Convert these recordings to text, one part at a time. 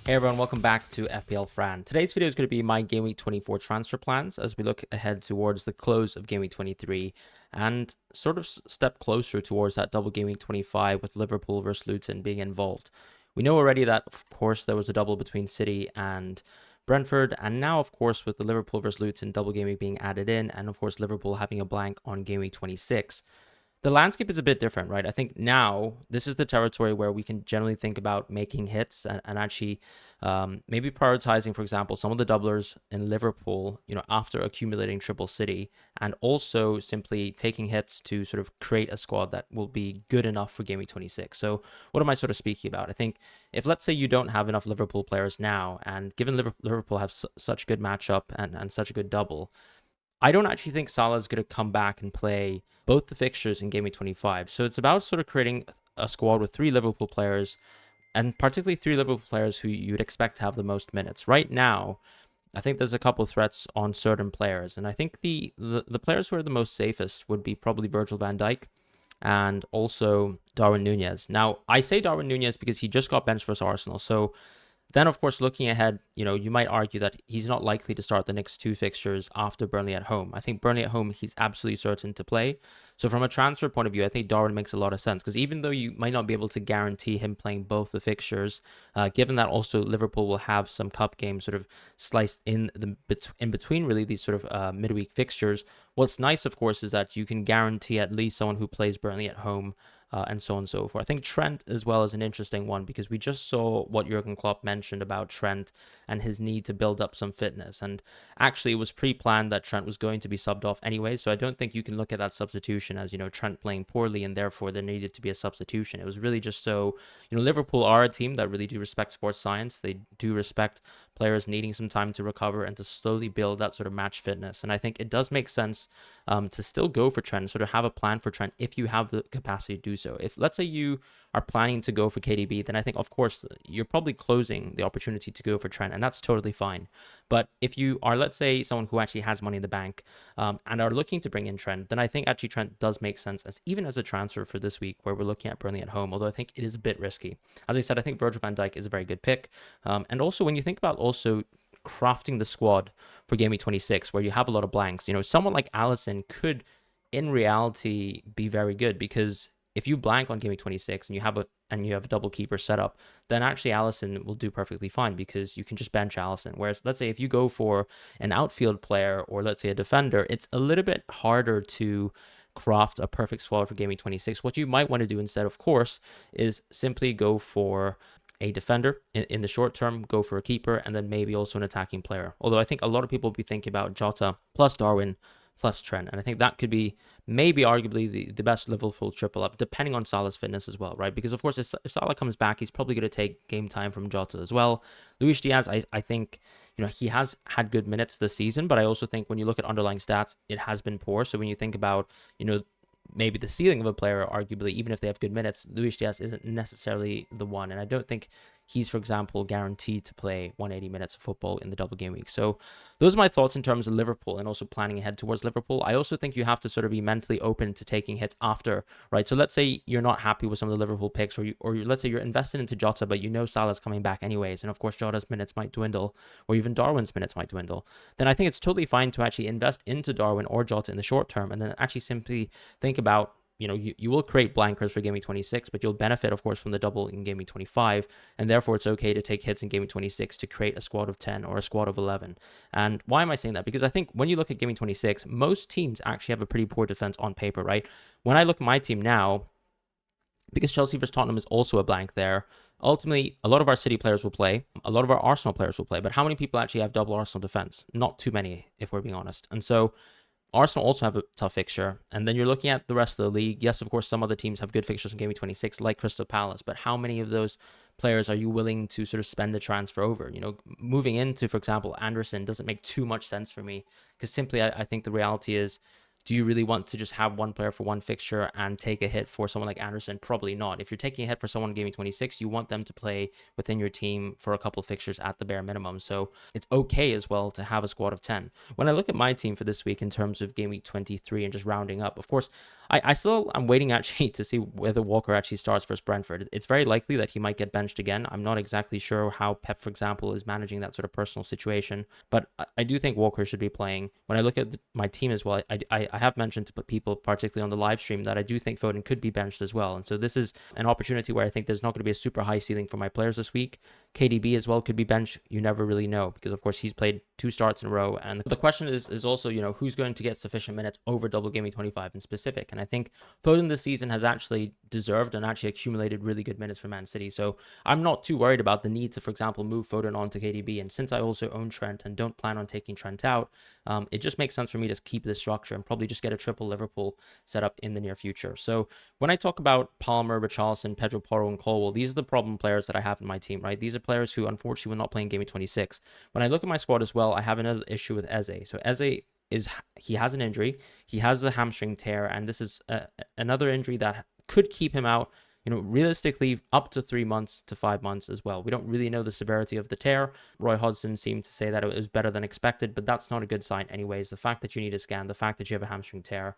Hey everyone, welcome back to FPL Fran. Today's video is going to be my Game Week 24 transfer plans as we look ahead towards the close of Game Week 23 and sort of step closer towards that double Game Week 25 with Liverpool versus Luton being involved. We know already that, of course, there was a double between City and Brentford, and now, of course, with the Liverpool versus Luton double game week being added in, and of course, Liverpool having a blank on Game Week 26. The landscape is a bit different, right? I think now this is the territory where we can generally think about making hits and actually maybe prioritizing, for example, some of the doublers in Liverpool, after accumulating Triple City, and also simply taking hits to sort of create a squad that will be good enough for Game Week 26. So what am I sort of speaking about? I think if, let's say, you don't have enough Liverpool players now, and given Liverpool have such a good matchup and such a good double, I don't actually think Salah is going to come back and play both the fixtures in Game Week 25. So it's about sort of creating a squad with three Liverpool players, and particularly three Liverpool players who you'd expect to have the most minutes. Right now, I think there's a couple of threats on certain players, and I think the players who are the most safest would be probably Virgil van Dijk and also Darwin Nunez. Now, I say Darwin Nunez because he just got benched versus Arsenal, so then, of course, looking ahead, you might argue that he's not likely to start the next two fixtures after Burnley at home. I think Burnley at home, he's absolutely certain to play. So from a transfer point of view, I think Darwin makes a lot of sense because even though you might not be able to guarantee him playing both the fixtures, given that also Liverpool will have some cup games sort of sliced in between really these sort of midweek fixtures, what's nice, of course, is that you can guarantee at least someone who plays Burnley at home and so on and so forth. I think Trent as well is an interesting one because we just saw what Jurgen Klopp mentioned about Trent and his need to build up some fitness. And actually, it was pre-planned that Trent was going to be subbed off anyway. So I don't think you can look at that substitution as, Trent playing poorly and therefore there needed to be a substitution. It was really just so, Liverpool are a team that really do respect sports science. They do respect players needing some time to recover and to slowly build that sort of match fitness. And I think it does make sense to still go for Trent, sort of have a plan for Trent if you have the capacity to do so. If, let's say, you are planning to go for KDB, then I think, of course, you're probably closing the opportunity to go for Trent, and that's totally fine. But if you are, let's say, someone who actually has money in the bank and are looking to bring in Trent, then I think actually Trent does make sense even as a transfer for this week where we're looking at Burnley at home, although I think it is a bit risky. As I said, I think Virgil van Dijk is a very good pick. And also, when you think about also crafting the squad for Game Week 26, where you have a lot of blanks, someone like Alisson could, in reality, be very good because if you blank on Game Week 26 and you have a double keeper setup, then actually Alisson will do perfectly fine because you can just bench Alisson. Whereas, let's say if you go for an outfield player or let's say a defender, it's a little bit harder to craft a perfect squad for Game Week 26. What you might want to do instead, of course, is simply go for a defender in the short term, go for a keeper, and then maybe also an attacking player. Although I think a lot of people will be thinking about Jota plus Darwin plus Trent. And I think that could be maybe arguably the best Liverpool triple up, depending on Salah's fitness as well, right? Because, of course, if Salah comes back, he's probably going to take game time from Jota as well. Luis Diaz, I think, he has had good minutes this season, but I also think when you look at underlying stats, it has been poor. So when you think about, maybe the ceiling of a player, arguably, even if they have good minutes, Luis Diaz isn't necessarily the one. And I don't think he's, for example, guaranteed to play 180 minutes of football in the double game week. So those are my thoughts in terms of Liverpool and also planning ahead towards Liverpool. I also think you have to sort of be mentally open to taking hits after, right? So let's say you're not happy with some of the Liverpool picks, or let's say you're invested into Jota, but Salah's coming back anyways. And of course, Jota's minutes might dwindle, or even Darwin's minutes might dwindle. Then I think it's totally fine to actually invest into Darwin or Jota in the short term and then actually simply think about, you will create blankers for Game Week 26, but you'll benefit, of course, from the double in Game Week 25, and therefore it's okay to take hits in Game Week 26 to create a squad of 10 or a squad of 11. And why am I saying that? Because I think when you look at Game Week 26, most teams actually have a pretty poor defense on paper, right? When I look at my team now, because Chelsea versus Tottenham is also a blank there, ultimately, a lot of our City players will play, a lot of our Arsenal players will play, but how many people actually have double Arsenal defense? Not too many, if we're being honest. And so Arsenal also have a tough fixture. And then you're looking at the rest of the league. Yes, of course, some other teams have good fixtures in Game Week 26, like Crystal Palace. But how many of those players are you willing to sort of spend a transfer over? Moving into, for example, Anderson doesn't make too much sense for me because simply I think the reality is Do you really want to just have one player for one fixture and take a hit for someone like Anderson? Probably not. If you're taking a hit for someone in Gaming 26, you want them to play within your team for a couple of fixtures at the bare minimum. So it's okay as well to have a squad of 10. When I look at my team for this week in terms of Game Week 23 and just rounding up, of course, I'm waiting actually to see whether Walker actually starts versus Brentford. It's very likely that he might get benched again. I'm not exactly sure how Pep, for example, is managing that sort of personal situation, but I do think Walker should be playing. When I look at my team as well, I have mentioned to people, particularly on the live stream, that I do think Foden could be benched as well. And so this is an opportunity where I think there's not going to be a super high ceiling for my players this week. KDB as well could be benched. You never really know because, of course, he's played 2 starts in a row. And the question is also, who's going to get sufficient minutes over double Gaming 25 in specific. And I think Foden this season has actually deserved and actually accumulated really good minutes for Man City. So I'm not too worried about the need to, for example, move Foden on to KDB. And since I also own Trent and don't plan on taking Trent out, it just makes sense for me to keep this structure and probably just get a triple Liverpool set up in the near future. So when I talk about Palmer, Richarlison, Pedro Porro, and Colwell, these are the problem players that I have in my team, right? These are players who unfortunately will not play in Game 26. When I look at my squad as well, I have another issue with Eze. So Eze he has an injury. He has a hamstring tear, and this is another injury that could keep him out, realistically up to 3 months to 5 months as well. We don't really know the severity of the tear. Roy Hodgson seemed to say that it was better than expected, but that's not a good sign anyways. The fact that you need a scan, the fact that you have a hamstring tear,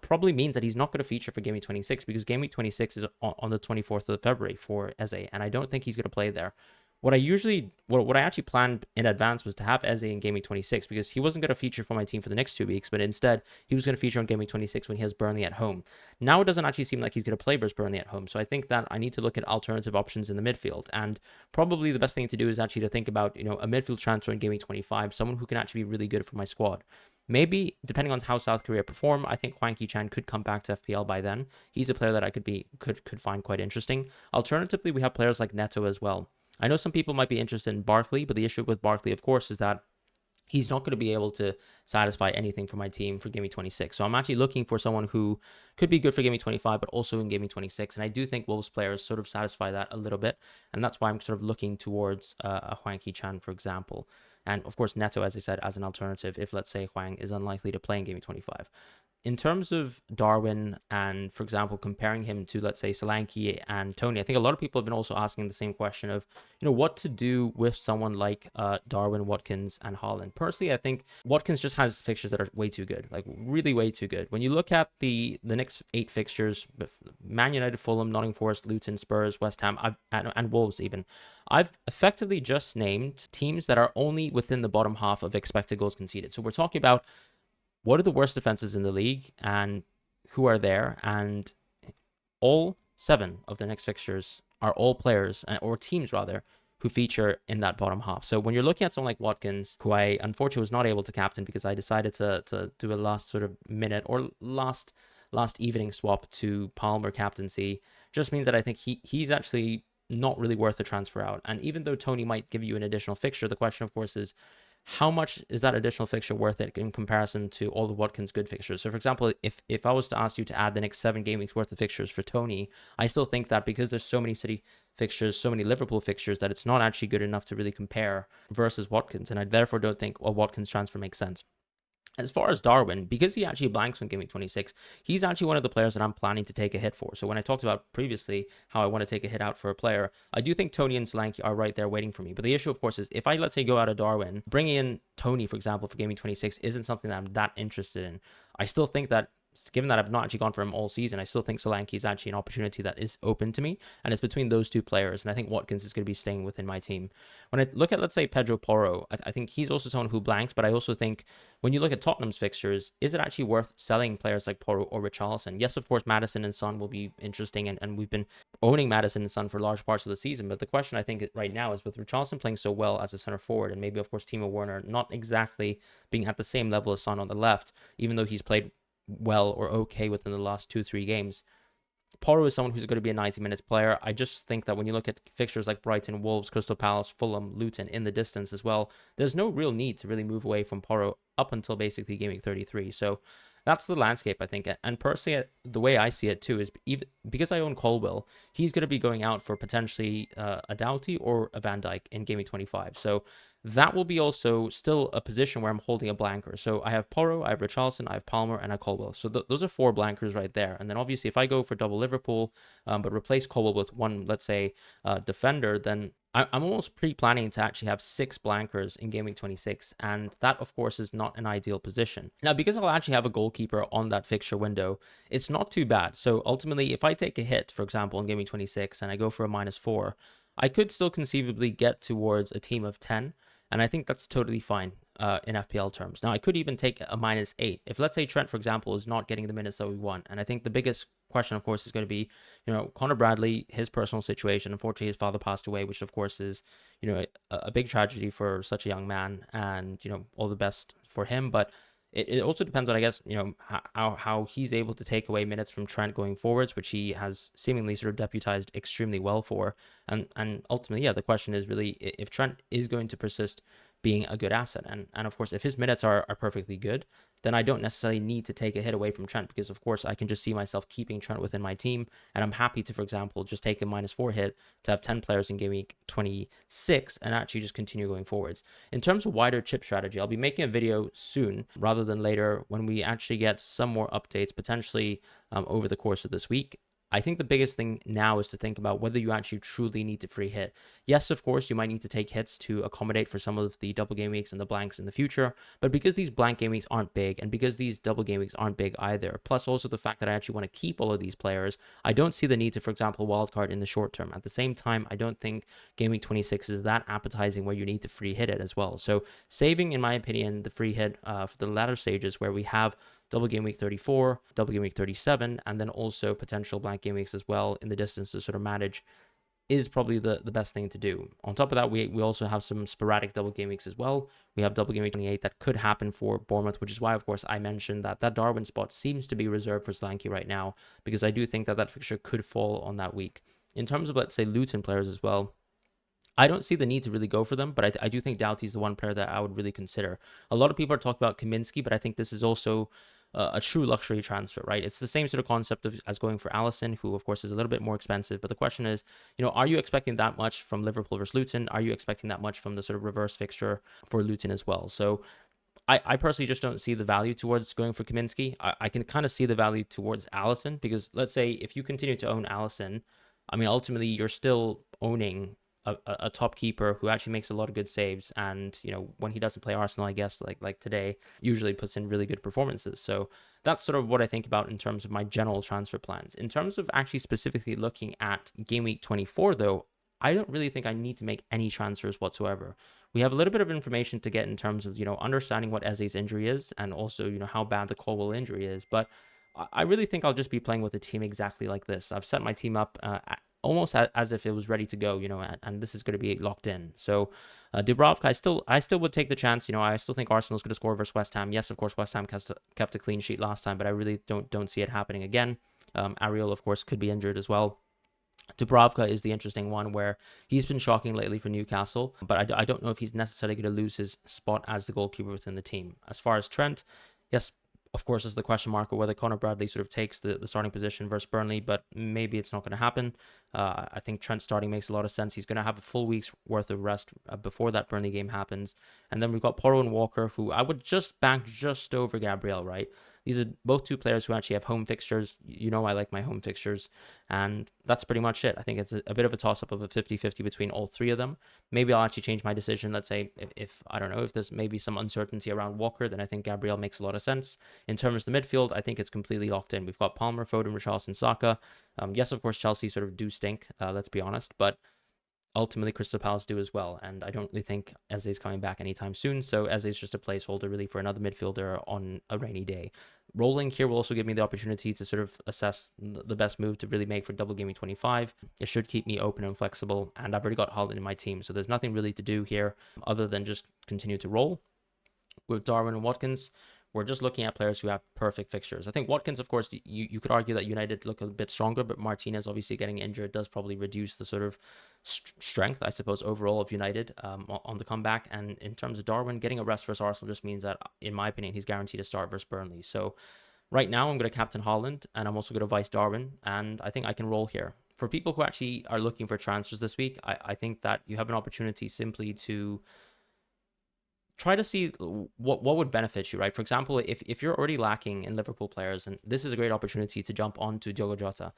probably means that he's not going to feature for Game Week 26 because Game Week 26 is on the 24th of February for Eze, and I don't think he's going to play there. What I actually planned in advance was to have Eze in Game Week 26 because he wasn't going to feature for my team for the next 2 weeks, but instead he was going to feature on Game Week 26 when he has Burnley at home. Now it doesn't actually seem like he's going to play versus Burnley at home, so I think that I need to look at alternative options in the midfield, and probably the best thing to do is actually to think about, a midfield transfer in Game Week 25, someone who can actually be really good for my squad. Maybe, depending on how South Korea perform, I think Hwang Ki-chan could come back to FPL by then. He's a player that I could find quite interesting. Alternatively, we have players like Neto as well. I know some people might be interested in Barkley, but the issue with Barkley, of course, is that he's not going to be able to satisfy anything for my team for Game Week 26. So I'm actually looking for someone who could be good for Game Week 25, but also in Game Week 26. And I do think Wolves players sort of satisfy that a little bit. And that's why I'm sort of looking towards a Hwang Ki-chan, for example. And of course, Neto, as I said, as an alternative, if let's say Hwang is unlikely to play in Game Week 25. In terms of Darwin and, for example, comparing him to, let's say, Solanke and Tony, I think a lot of people have been also asking the same question of, what to do with someone like Darwin, Watkins, and Haaland. Personally, I think Watkins just has fixtures that are way too good, like really way too good. When you look at the next 8 fixtures, Man United, Fulham, Nottingham Forest, Luton, Spurs, West Ham, and Wolves even, I've effectively just named teams that are only within the bottom half of expected goals conceded. So we're talking about what are the worst defenses in the league and who are there, and all 7 of the next fixtures are all players, or teams rather, who feature in that bottom half. So when you're looking at someone like Watkins, who I unfortunately was not able to captain because I decided to do a last sort of minute or last evening swap to Palmer captaincy, just means that I think he's actually not really worth a transfer out. And even though Tony might give you an additional fixture, the question of course is, how much is that additional fixture worth it in comparison to all the Watkins good fixtures? So, for example, if I was to ask you to add the next 7 game weeks worth of fixtures for Tony, I still think that because there's so many City fixtures, so many Liverpool fixtures, that it's not actually good enough to really compare versus Watkins, and I therefore don't think a Watkins transfer makes sense. As far as Darwin, because he actually blanks on Game Week 26, he's actually one of the players that I'm planning to take a hit for. So when I talked about previously how I want to take a hit out for a player, I do think Tony and Solanke are right there waiting for me. But the issue, of course, is if I, let's say, go out of Darwin, bringing in Tony, for example, for Game Week 26 isn't something that I'm that interested in. I still think that, given that I've not actually gone for him all season, I still think Solanke is actually an opportunity that is open to me, and it's between those 2 players, and I think Watkins is going to be staying within my team. When I look at, let's say, Pedro Porro, I think he's also someone who blanks, but I also think when you look at Tottenham's fixtures, is it actually worth selling players like Porro or Richarlison? Yes, of course, Maddison and Son will be interesting, and we've been owning Maddison and Son for large parts of the season, but the question I think right now is with Richarlison playing so well as a center forward, and maybe, of course, Timo Werner not exactly being at the same level as Son on the left, even though he's played well or okay within the last 2-3 games. Porro is someone who's going to be a 90 minutes player. I just think that when you look at fixtures like Brighton, Wolves, Crystal Palace, Fulham, Luton in the distance as well, there's no real need to really move away from Porro up until basically Game Week 33. So that's the landscape, I think. And personally, the way I see it too is even because I own Colwell, he's going to be going out for potentially a Doughty or a Van Dijk in Game Week 25. So that will be also still a position where I'm holding a blanker. So I have Porro, I have Richarlison, I have Palmer, and I have Colwell. So those are 4 blankers right there. And then obviously if I go for double Liverpool, but replace Colwell with one, let's say, defender, then I'm almost pre-planning to actually have 6 blankers in Game Week 26. And that, of course, is not an ideal position. Now, because I'll actually have a goalkeeper on that fixture window, it's not too bad. So ultimately, if I take a hit, for example, in Game Week 26, and I go for a -4, I could still conceivably get towards a team of 10. And I think that's totally fine in FPL terms. Now, I could even take a -8. If, let's say, Trent, for example, is not getting the minutes that we want. And I think the biggest question, of course, is going to be, Connor Bradley, his personal situation. Unfortunately, his father passed away, which, of course, is, a big tragedy for such a young man. And, all the best for him. But it also depends on, I guess, how he's able to take away minutes from Trent going forwards, which he has seemingly sort of deputized extremely well for. And ultimately, yeah, the question is really if Trent is going to persist being a good asset. And of course, if his minutes are perfectly good, then I don't necessarily need to take a hit away from Trent because, of course, I can just see myself keeping Trent within my team. And I'm happy to, for example, just take a -4 hit to have 10 players in Game Week 26 and actually just continue going forwards. In terms of wider chip strategy, I'll be making a video soon rather than later when we actually get some more updates, potentially over the course of this week. I think the biggest thing now is to think about whether you actually truly need to free hit. Yes, of course, you might need to take hits to accommodate for some of the double game weeks and the blanks in the future, but because these blank game weeks aren't big, and because these double game weeks aren't big either, plus also the fact that I actually want to keep all of these players, I don't see the need to, for example, wildcard in the short term. At the same time, I don't think Game Week 26 is that appetizing where you need to free hit it as well. So saving, in my opinion, the free hit for the latter stages where we have double game week 34, double game week 37, and then also potential blank game weeks as well in the distance to sort of manage is probably the best thing to do. On top of that, we also have some sporadic double game weeks as well. We have double game week 28 that could happen for Bournemouth, which is why, of course, I mentioned that Darwin spot seems to be reserved for Solanke right now, because I do think that fixture could fall on that week. In terms of, let's say, Luton players as well, I don't see the need to really go for them, but I do think Doughty is the one player that I would really consider. A lot of people are talking about Kaminsky, but I think this is also a true luxury transfer, right? It's the same sort of concept as going for Alisson, who of course is a little bit more expensive. But the question is, are you expecting that much from Liverpool versus Luton? Are you expecting that much from the sort of reverse fixture for Luton as well? So I personally just don't see the value towards going for Kaminsky. I can kind of see the value towards Alisson because let's say if you continue to own Alisson, I mean, ultimately you're still owning a top keeper who actually makes a lot of good saves, and when he doesn't play Arsenal, I guess like today, usually puts in really good performances. So that's sort of what I think about in terms of my general transfer plans. In terms of actually specifically looking at Game Week 24, though, I don't really think I need to make any transfers whatsoever. We have a little bit of information to get in terms of understanding what Eze's injury is, and also how bad the Colwell injury is, but I really think I'll just be playing with a team exactly like this. I've set my team up almost as if it was ready to go, and this is going to be locked in. So Dubravka, I still would take the chance. I still think Arsenal's going to score versus West Ham. Yes, of course, West Ham kept a clean sheet last time, but I really don't see it happening again. Ariel, of course, could be injured as well. Dubravka is the interesting one where he's been shocking lately for Newcastle, but I don't know if he's necessarily going to lose his spot as the goalkeeper within the team. As far as Trent, yes, of course, is the question mark of whether Connor Bradley sort of takes the starting position versus Burnley, but maybe it's not going to happen. I think Trent starting makes a lot of sense. He's going to have a full week's worth of rest before that Burnley game happens. And then we've got Porro and Walker, who I would just back just over Gabriel, right? These are both two players who actually have home fixtures. I like my home fixtures. And that's pretty much it. I think it's a bit of a toss-up of a 50-50 between all three of them. Maybe I'll actually change my decision. Let's say if I don't know, if there's maybe some uncertainty around Walker, then I think Gabriel makes a lot of sense. In terms of the midfield, I think it's completely locked in. We've got Palmer, Foden, Richarlison, Saka. Yes, of course, Chelsea sort of do stink, let's be honest. But ultimately, Crystal Palace do as well, and I don't really think Eze's coming back anytime soon, so Eze's just a placeholder really for another midfielder on a rainy day. Rolling here will also give me the opportunity to sort of assess the best move to really make for double gaming 25. It should keep me open and flexible, and I've already got Haaland in my team, so there's nothing really to do here other than just continue to roll. With Darwin and Watkins, we're just looking at players who have perfect fixtures. I think Watkins, of course, you could argue that United look a bit stronger, but Martinez obviously getting injured does probably reduce the sort of strength, I suppose, overall of United on the comeback. And in terms of Darwin, getting a rest versus Arsenal just means that, in my opinion, he's guaranteed to start versus Burnley. So right now, I'm going to captain Haaland, and I'm also going to vice Darwin, and I think I can roll here. For people who actually are looking for transfers this week, I think that you have an opportunity simply to try to see what would benefit you, right? For example, if you're already lacking in Liverpool players, and this is a great opportunity to jump onto Diogo Jota.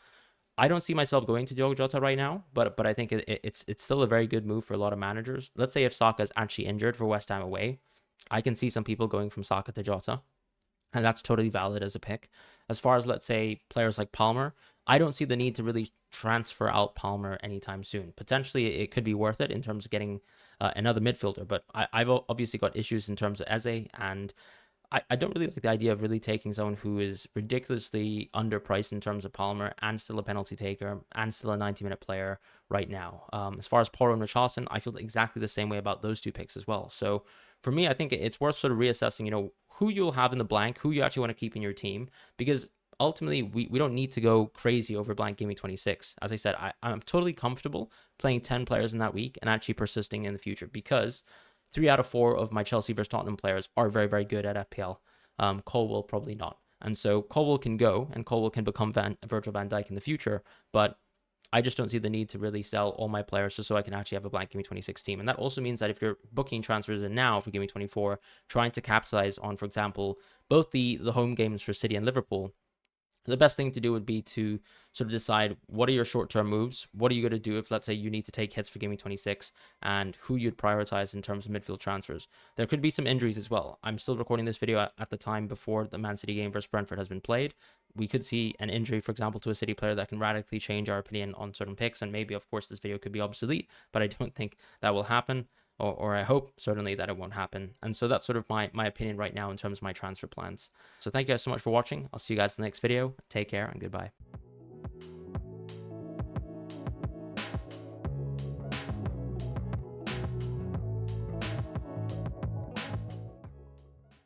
I don't see myself going to Diogo Jota right now, but I think it's still a very good move for a lot of managers. Let's say if Saka is actually injured for West Ham away, I can see some people going from Saka to Jota, and that's totally valid as a pick. As far as, let's say, players like Palmer, I don't see the need to really transfer out Palmer anytime soon. Potentially, it could be worth it in terms of getting another midfielder, but I've obviously got issues in terms of Eze, and I don't really like the idea of really taking someone who is ridiculously underpriced in terms of Palmer and still a penalty taker and still a 90-minute player right now. As far as Porro and Richarlison, I feel exactly the same way about those two picks as well. So for me, I think it's worth sort of reassessing, who you'll have in the blank, who you actually want to keep in your team, because ultimately we don't need to go crazy over blank Game Week 26. As I said, I'm totally comfortable playing 10 players in that week and actually persisting in the future, because 3 out of 4 of my Chelsea versus Tottenham players are very, very good at FPL. Colwell probably not. And so Colwell can go, and Colwell can become Virgil van Dijk in the future, but I just don't see the need to really sell all my players just so I can actually have a blank Game Week 26 team. And that also means that if you're booking transfers in now for Game Week 24, trying to capitalize on, for example, both the home games for City and Liverpool, the best thing to do would be to sort of decide what are your short-term moves, what are you going to do if, let's say, you need to take hits for Game Week 26, and who you'd prioritize in terms of midfield transfers. There could be some injuries as well. I'm still recording this video at the time before the Man City game versus Brentford has been played. We could see an injury, for example, to a City player that can radically change our opinion on certain picks, and maybe, of course, this video could be obsolete, but I don't think that will happen. Or I hope certainly that it won't happen. And so that's sort of my opinion right now in terms of my transfer plans. So thank you guys so much for watching. I'll see you guys in the next video. Take care and goodbye.